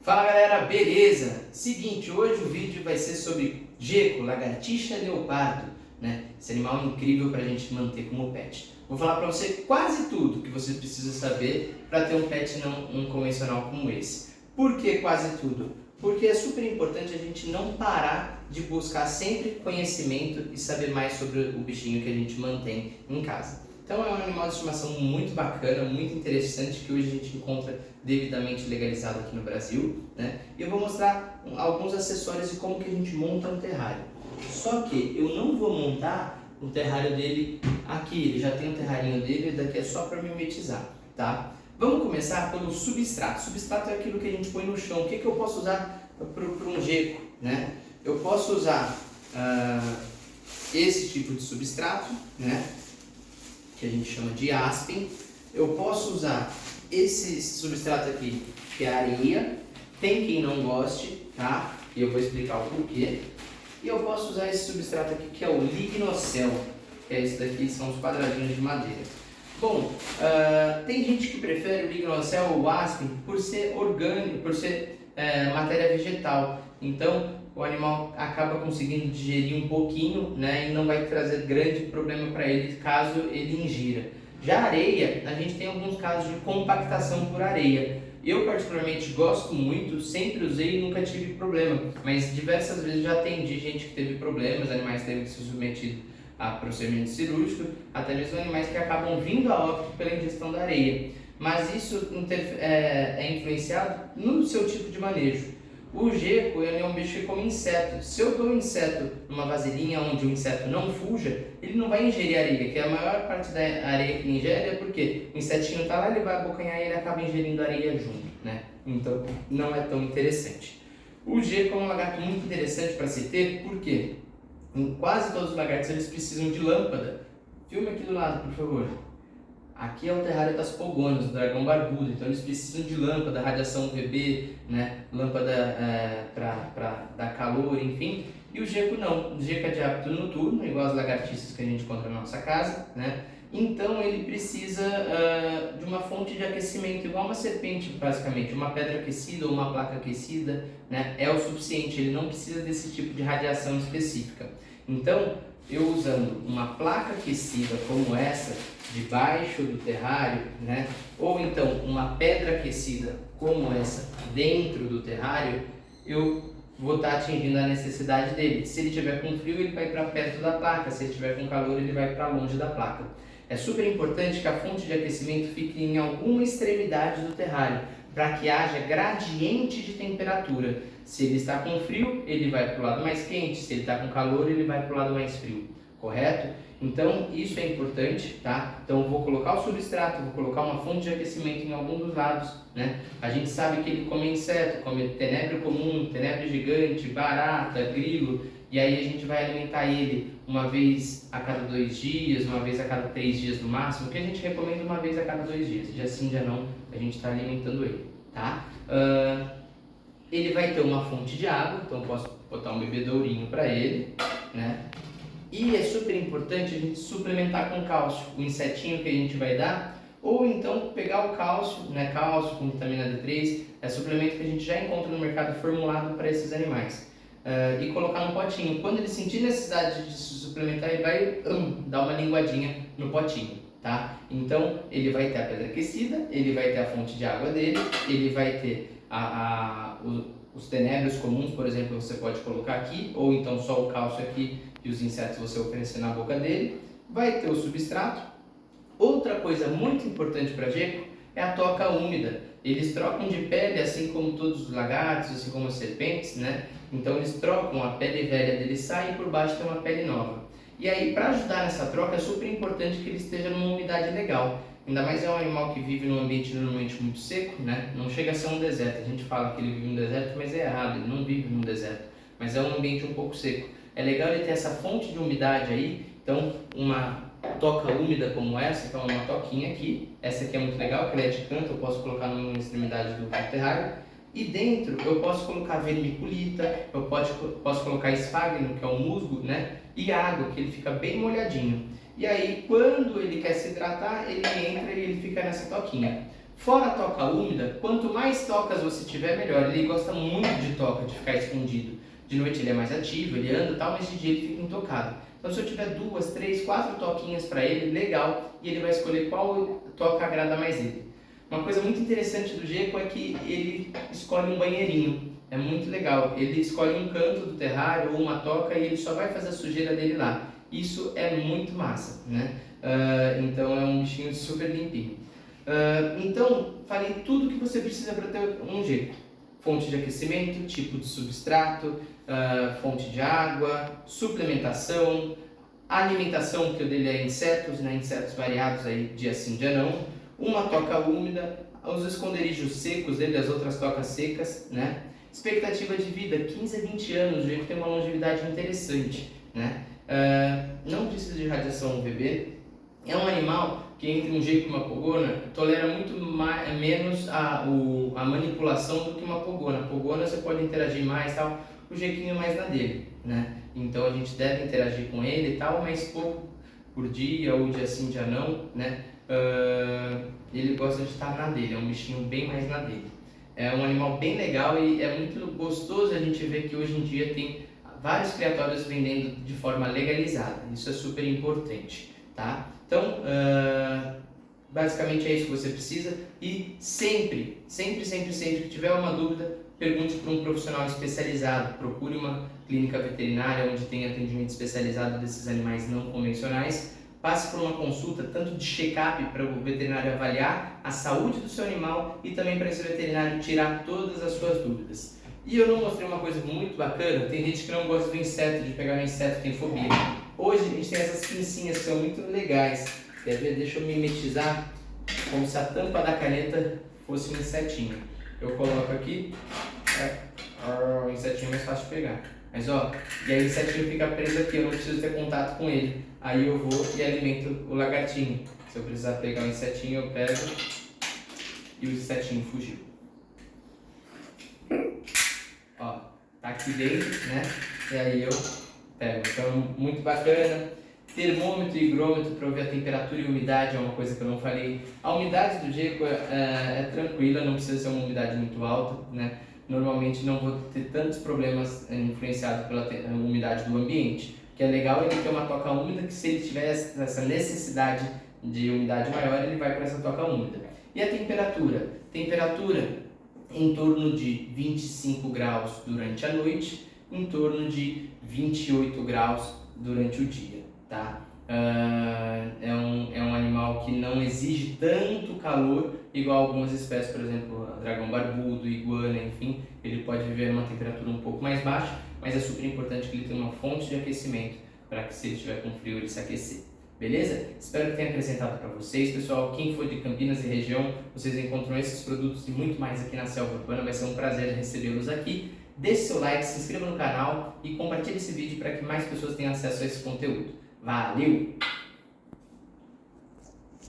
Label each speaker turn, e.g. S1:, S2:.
S1: Fala galera, beleza? Seguinte, hoje o vídeo vai ser sobre geco, lagartixa leopardo, né? Esse animal incrível para a gente manter como pet. Vou falar para você quase tudo que você precisa saber para ter um pet não convencional como esse. Por que quase tudo? Porque é super importante a gente não parar de buscar sempre conhecimento e saber mais sobre o bichinho que a gente mantém em casa. Então é um animal de estimação muito bacana, muito interessante, que hoje a gente encontra devidamente legalizado aqui no Brasil, né? E eu vou mostrar alguns acessórios e como que a gente monta um terrário. Só que eu não vou montar o terrário dele aqui, ele já tem o terrarinho dele, daqui é só para mimetizar, tá? Vamos começar pelo substrato. Substrato é aquilo que a gente põe no chão. O que eu posso usar para um geco, né? Eu posso usar esse tipo de substrato, né? Que a gente chama de aspen. Eu posso usar esse substrato aqui, que é areia. Tem quem não goste, tá? E eu vou explicar o porquê. E eu posso usar esse substrato aqui, que é o lignocell, que é esse daqui, são os quadradinhos de madeira. Bom, tem gente que prefere o lignocell ou o aspen por ser orgânico, por ser matéria vegetal. Então, o animal acaba conseguindo digerir um pouquinho, né, e não vai trazer grande problema para ele caso ele ingira. Já a areia, a gente tem alguns casos de compactação por areia. Eu particularmente gosto muito, sempre usei e nunca tive problema, mas diversas vezes já atendi gente que teve problemas, animais que teve que ser submetido a procedimento cirúrgico, até mesmo animais que acabam vindo a óbito pela ingestão da areia. Mas isso é influenciado no seu tipo de manejo. O geco, ele é um bicho que come inseto. Se eu dou um inseto numa vasilhinha onde o inseto não fuja, ele não vai ingerir areia, que a maior parte da areia que ele ingere é porque o insetinho está lá, ele vai abocanhar e ele acaba ingerindo areia junto, né? Então não é tão interessante. O geco é um lagarto muito interessante para se ter, porque em quase todos os lagartos eles precisam de lâmpada. Filme aqui do lado, por favor. Aqui é o terrário das pogonas, do dragão barbudo, então eles precisam de lâmpada, radiação UVB, né? Lâmpada para dar calor, enfim. E o geco não, o geco é de hábito noturno, igual as lagartixas que a gente encontra na nossa casa, né? Então ele precisa de uma fonte de aquecimento, igual uma serpente, basicamente. Uma pedra aquecida ou uma placa aquecida, né? É o suficiente, ele não precisa desse tipo de radiação específica. Então, eu usando uma placa aquecida como essa, debaixo do terrário, né? Ou então uma pedra aquecida como essa dentro do terrário, eu vou estar atingindo a necessidade dele. Se ele tiver com frio, ele vai para perto da placa. Se ele tiver com calor, ele vai para longe da placa. É super importante que a fonte de aquecimento fique em alguma extremidade do terrário, para que haja gradiente de temperatura. Se ele está com frio, ele vai para o lado mais quente. Se ele está com calor, ele vai para o lado mais frio. Correto? Então isso é importante, tá? Então eu vou colocar o substrato, vou colocar uma fonte de aquecimento em algum dos lados, né? A gente sabe que ele come inseto, come tenebro comum, tenebro gigante, barata, grilo, e aí a gente vai alimentar ele uma vez a cada 2 dias, uma vez a cada 3 dias no máximo, que a gente recomenda uma vez a cada 2 dias, dia sim, dia não, a gente está alimentando ele, tá? Ele vai ter uma fonte de água, então eu posso botar um bebedourinho para ele, né? E é super importante a gente suplementar com cálcio, o insetinho que a gente vai dar, ou então pegar o cálcio, né, cálcio com vitamina D3, é suplemento que a gente já encontra no mercado formulado para esses animais, e colocar no potinho. Quando ele sentir necessidade de se suplementar, ele vai dar uma linguadinha no potinho, tá? Então ele vai ter a pedra aquecida, ele vai ter a fonte de água dele, ele vai ter os tenébrios comuns, por exemplo, você pode colocar aqui, ou então só o cálcio aqui e os insetos você oferecer na boca dele. Vai ter o substrato. Outra coisa muito importante para geco é a toca úmida. Eles trocam de pele, assim como todos os lagartos, assim como as serpentes, né? Então eles trocam, a pele velha deles sai e por baixo tem uma pele nova. E aí, para ajudar nessa troca, é super importante que ele esteja numa umidade legal. Ainda mais é um animal que vive num ambiente normalmente muito seco, né? Não chega a ser um deserto. A gente fala que ele vive num deserto, mas é errado, ele não vive num deserto. Mas é um ambiente um pouco seco. É legal ele ter essa fonte de umidade aí, então uma toca úmida como essa, então uma toquinha aqui. Essa aqui é muito legal, que ela é de canto, eu posso colocar numa extremidade do terrário. E dentro eu posso colocar vermiculita, eu posso colocar esfagno, que é o musgo, né? E água, que ele fica bem molhadinho. E aí, quando ele quer se hidratar, ele entra e ele fica nessa toquinha. Fora a toca úmida, quanto mais tocas você tiver, melhor. Ele gosta muito de toca, de ficar escondido. De noite ele é mais ativo, ele anda e tal, mas de dia ele fica intocado. Então se eu tiver 2, 3, 4 toquinhas para ele, legal, e ele vai escolher qual toca agrada mais ele. Uma coisa muito interessante do Geco é que ele escolhe um banheirinho, é muito legal. Ele escolhe um canto do terrário ou uma toca e ele só vai fazer a sujeira dele lá. Isso é muito massa, né? Então é um bichinho super limpinho. Então, falei tudo que você precisa para ter um Geco. Fonte de aquecimento, tipo de substrato, fonte de água, suplementação, alimentação, que o dele é insetos, né? Insetos variados aí, dia sim, dia não. Uma toca úmida, os esconderijos secos dele, as outras tocas secas, né? Expectativa de vida, 15 a 20 anos, o Geco tem uma longevidade interessante, né? Não precisa de radiação UVB, é um animal que entre um Geco e uma pogona tolera muito menos a manipulação do que uma pogona. A pogona você pode interagir mais, tal, o Gequinho é mais na dele, né? Então a gente deve interagir com ele e tal, mas pouco por dia, ou dia sim, dia não, né? Ele gosta de estar na dele, é um bichinho bem mais na dele. É um animal bem legal e é muito gostoso a gente ver que hoje em dia tem vários criatórios vendendo de forma legalizada. Isso é super importante, tá? Então, basicamente é isso que você precisa e sempre que tiver uma dúvida, pergunte para um profissional especializado, procure uma clínica veterinária onde tem atendimento especializado desses animais não convencionais, passe por uma consulta tanto de check-up para o veterinário avaliar a saúde do seu animal e também para esse veterinário tirar todas as suas dúvidas. E eu não mostrei uma coisa muito bacana, tem gente que não gosta do inseto, de pegar no inseto, tem fobia. Hoje a gente tem essas pincinhas que são muito legais. Quer ver? Deixa eu mimetizar como se a tampa da caneta fosse um insetinho. Eu coloco aqui, o insetinho é mais fácil de pegar. Mas ó, e aí o insetinho fica preso aqui, eu não preciso ter contato com ele. Aí eu vou e alimento o lagartinho. Se eu precisar pegar o insetinho, eu pego e o insetinho fugiu. Ó, tá aqui dentro, né? E aí eu pego. Então, muito bacana. Termômetro e higrômetro para ver a temperatura e umidade é uma coisa que eu não falei. A umidade do Geco é tranquila, não precisa ser uma umidade muito alta, né? Normalmente não vou ter tantos problemas influenciados pela umidade do ambiente. O que é legal é ele ter uma toca úmida, que se ele tiver essa necessidade de umidade maior, ele vai para essa toca úmida. E a temperatura? Temperatura em torno de 25 graus durante a noite, em torno de 28 graus durante o dia, tá? É um animal que não exige tanto calor, igual algumas espécies, por exemplo, dragão barbudo, iguana, enfim, ele pode viver numa temperatura um pouco mais baixa, mas é super importante que ele tenha uma fonte de aquecimento para que se ele estiver com frio ele se aquecer. Beleza? Espero que tenha acrescentado para vocês, pessoal. Quem for de Campinas e região, vocês encontram esses produtos e muito mais aqui na Selva Urbana. Vai ser um prazer recebê-los aqui. Deixe seu like, se inscreva no canal e compartilhe esse vídeo para que mais pessoas tenham acesso a esse conteúdo. Valeu!